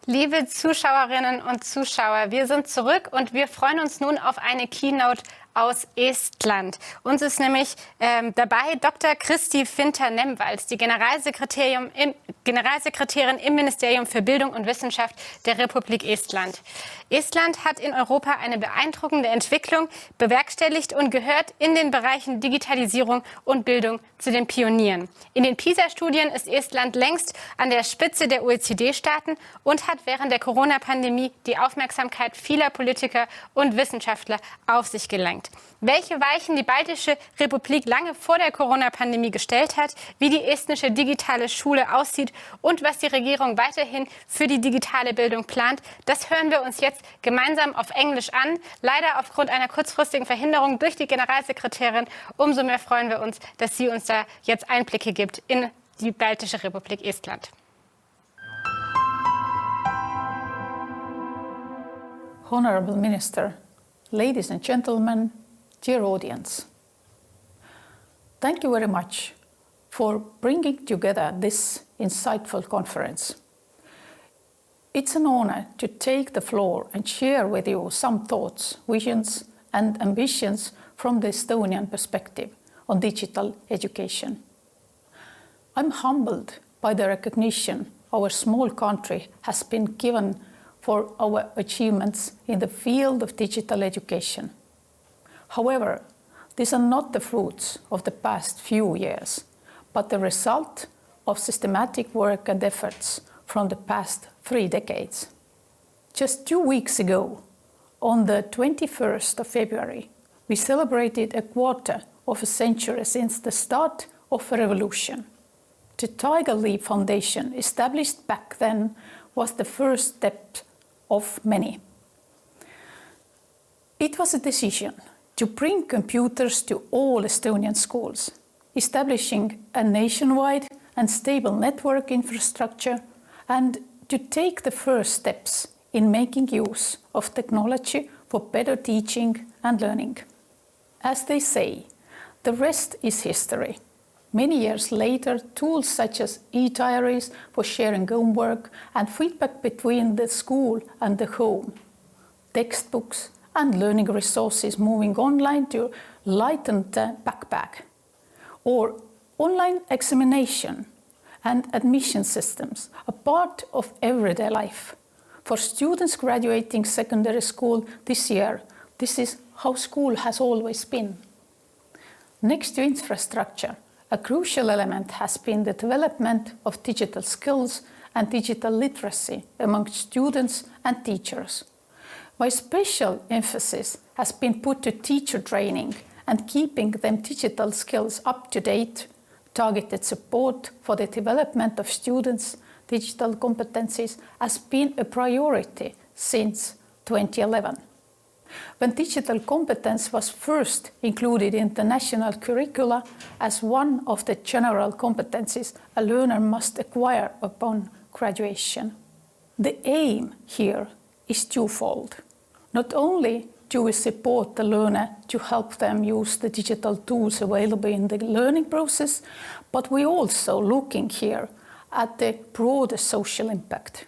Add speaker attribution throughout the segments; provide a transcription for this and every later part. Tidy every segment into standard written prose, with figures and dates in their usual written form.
Speaker 1: Liebe Zuschauerinnen und Zuschauer, wir sind zurück und wir freuen uns nun auf eine Keynote aus Estland. Uns ist nämlich dabei Dr. Kristi Vinter-Nemvalts, die Generalsekretärin im Ministerium für Bildung und Wissenschaft der Republik Estland. Estland hat in Europa eine beeindruckende Entwicklung bewerkstelligt und gehört in den Bereichen Digitalisierung und Bildung zu den Pionieren. In den PISA-Studien ist Estland längst an der Spitze der OECD-Staaten und hat während der Corona-Pandemie die Aufmerksamkeit vieler Politiker und Wissenschaftler auf sich gelenkt. Welche Weichen die baltische Republik lange vor der Corona-Pandemie gestellt hat, wie die estnische digitale Schule aussieht und was die Regierung weiterhin für die digitale Bildung plant, das hören wir uns jetzt gemeinsam auf Englisch an. Leider aufgrund einer kurzfristigen Verhinderung durch die Generalsekretärin. Umso mehr freuen wir uns, dass sie uns da jetzt Einblicke gibt in die baltische Republik Estland.
Speaker 2: Honorable Minister, ladies and gentlemen, dear audience, thank you very much for bringing together this insightful conference. It's an honor to take the floor and share with you some thoughts, visions and ambitions from the Estonian perspective on digital education. I'm humbled by the recognition our small country has been given for our achievements in the field of digital education. However, these are not the fruits of the past few years, but the result of systematic work and efforts from the past 3 decades. Just 2 weeks ago, on the 21st of February, we celebrated a quarter of a century since the start of a revolution. The Tiger Leap Foundation, established back then, was the first step of many. It was a decision to bring computers to all Estonian schools, establishing a nationwide and stable network infrastructure, and to take the first steps in making use of technology for better teaching and learning. As they say, the rest is history. Many years later, tools such as e-diaries for sharing homework and feedback between the school and the home, textbooks and learning resources moving online to lighten the backpack, or online examination and admission systems are part of everyday life. For students graduating secondary school this year, this is how school has always been. Next to infrastructure, a crucial element has been the development of digital skills and digital literacy among students and teachers. My special emphasis has been put to teacher training and keeping them digital skills up to date, targeted support for the development of students' digital competencies has been a priority since 2011. When digital competence was first included in the national curricula as one of the general competencies a learner must acquire upon graduation. The aim here is twofold. Not only do we support the learner to help them use the digital tools available in the learning process, but we're also looking here at the broader social impact.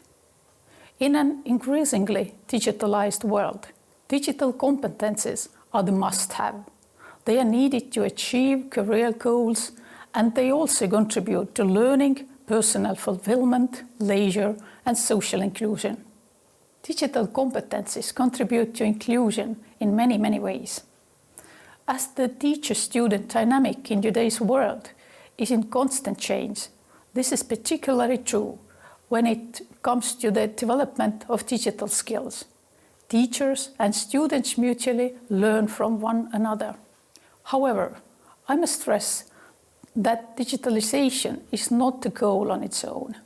Speaker 2: In an increasingly digitalized world, digital competencies are the must-have. They are needed to achieve career goals, and they also contribute to learning, personal fulfillment, leisure, and social inclusion. Digital competencies contribute to inclusion in many, many ways. As the teacher-student dynamic in today's world is in constant change, this is particularly true when it comes to the development of digital skills. Teachers and students mutually learn from one another. However, I must stress that digitalization is not the goal on its own.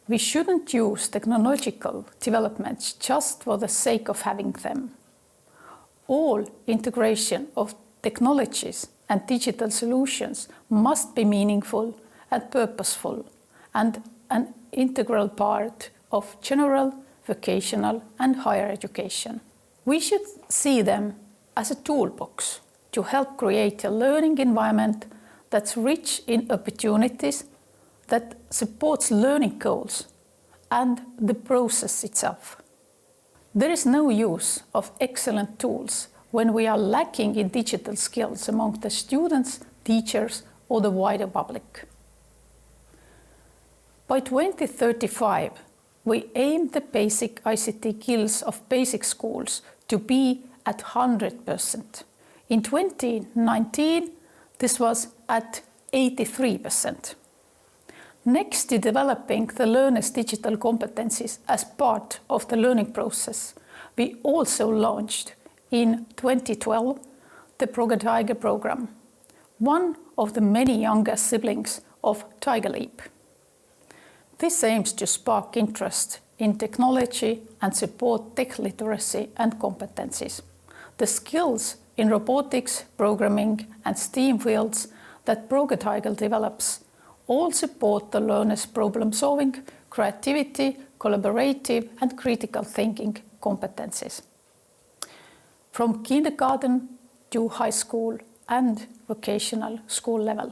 Speaker 2: We shouldn't use technological developments just for the sake of having them. All integration of technologies and digital solutions must be meaningful and purposeful and an integral part of general, vocational and higher education. We should see them as a toolbox to help create a learning environment that's rich in opportunities, that supports learning goals and the process itself. There is no use of excellent tools when we are lacking in digital skills among the students, teachers, or the wider public. By 2035, we aim the basic ICT skills of basic schools to be at 100%. In 2019, this was at 83%. Next to developing the learners' digital competencies as part of the learning process, we also launched in 2012 the ProGuide program, one of the many younger siblings of Tiger Leap. This aims to spark interest in technology and support tech literacy and competencies. The skills in robotics, programming, and STEAM fields that ProGuide develops all support the learners' problem-solving, creativity, collaborative, and critical thinking competencies. From kindergarten to high school and vocational school level.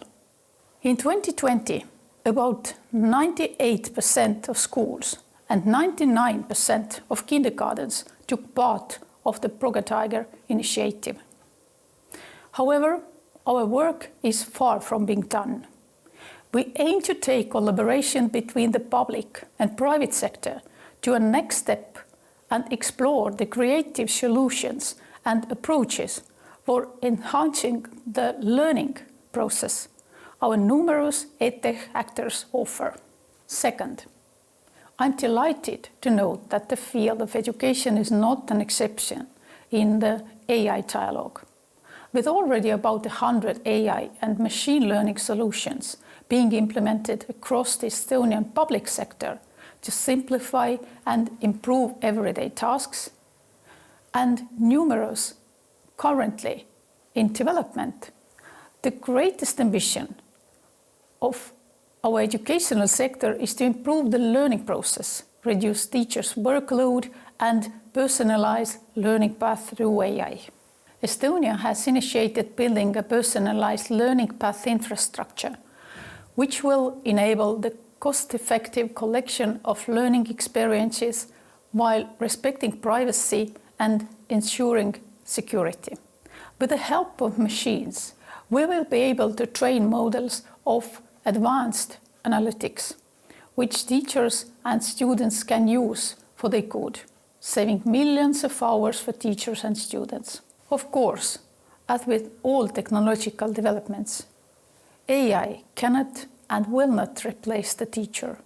Speaker 2: In 2020, about 98% of schools and 99% of kindergartens took part of the ProGuide initiative. However, our work is far from being done. We aim to take collaboration between the public and private sector to a next step and explore the creative solutions and approaches for enhancing the learning process our numerous EdTech actors offer. Second, I'm delighted to note that the field of education is not an exception in the AI dialogue. With already about 100 AI and machine learning solutions being implemented across the Estonian public sector to simplify and improve everyday tasks, and numerous currently in development, the greatest ambition of our educational sector is to improve the learning process, reduce teachers' workload, and personalize learning path through AI. Estonia has initiated building a personalized learning path infrastructure, which will enable the cost-effective collection of learning experiences while respecting privacy and ensuring security. With the help of machines, we will be able to train models of advanced analytics, which teachers and students can use for their good, saving millions of hours for teachers and students. Of course, as with all technological developments, AI cannot and will not replace the teacher.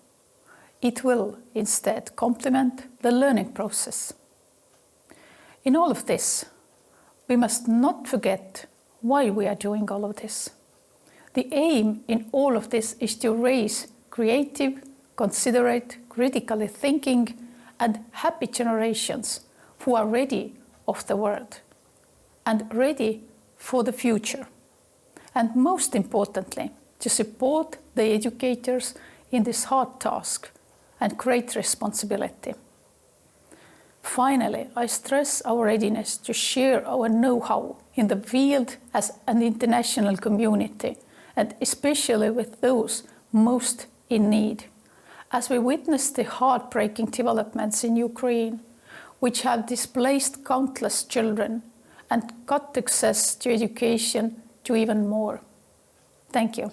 Speaker 2: It will instead complement the learning process. In all of this, we must not forget why we are doing all of this. The aim in all of this is to raise creative, considerate, critically thinking, and happy generations who are ready of the world and ready for the future. And most importantly, to support the educators in this hard task and great responsibility. Finally, I stress our readiness to share our know-how in the field as an international community, and especially with those most in need, as we witness the heartbreaking developments in Ukraine, which have displaced countless children and cut access to education to even more. Thank you.